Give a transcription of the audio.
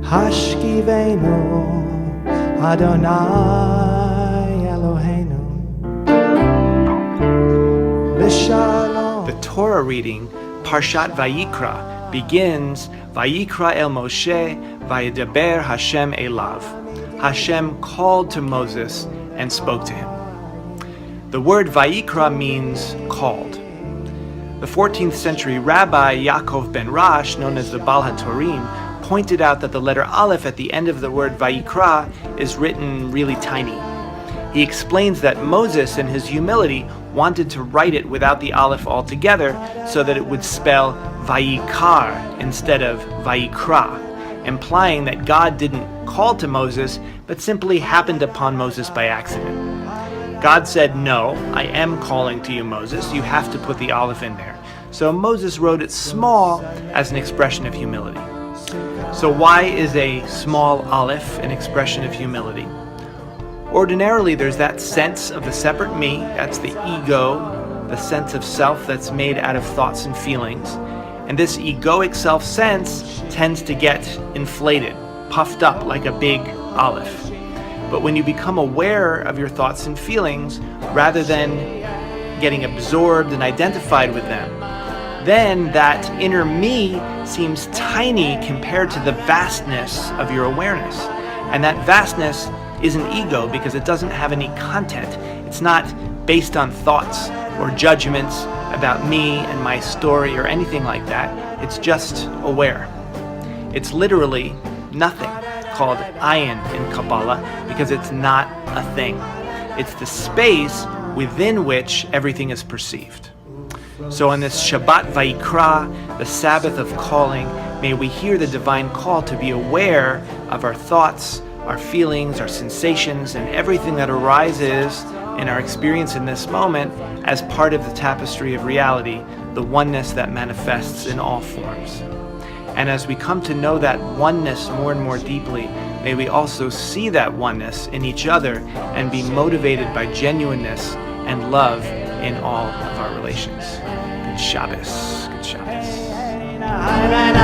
Hashkivenu Adonai Eloheinu L'shalom. The Torah reading, Parshat Vayikra, begins, Vayikra el Moshe, Vayedaber Hashem elav. Hashem called to Moses and spoke to him. The word Vayikra means called. The 14th century rabbi Yaakov ben Rash, known as the Baal HaTurim, pointed out that the letter Aleph at the end of the word Vayikra is written really tiny. He explains that Moses, in his humility, wanted to write it without the Aleph altogether so that it would spell Vayikar instead of Vayikra, implying that God didn't call to Moses, but simply happened upon Moses by accident. God said, "No, I am calling to you, Moses. You have to put the Aleph in there." So Moses wrote it small as an expression of humility. So why is a small Aleph an expression of humility? Ordinarily, there's that sense of the separate me, that's the ego, the sense of self that's made out of thoughts and feelings. And this egoic self-sense tends to get inflated, puffed up like a big Aleph. But when you become aware of your thoughts and feelings, rather than getting absorbed and identified with them, then that inner me seems tiny compared to the vastness of your awareness. And that vastness isn't ego because it doesn't have any content. It's not based on thoughts or judgments about me and my story or anything like that. It's just aware. It's literally nothing, called ayin in Kabbalah, because it's not a thing. It's the space within which everything is perceived. So on this Shabbat Vayikra, the Sabbath of calling, may we hear the divine call to be aware of our thoughts, our feelings, our sensations, and everything that arises in our experience in this moment as part of the tapestry of reality, the oneness that manifests in all forms. And as we come to know that oneness more and more deeply, may we also see that oneness in each other and be motivated by genuineness and love in all of our relations. Good Shabbos. Good Shabbos.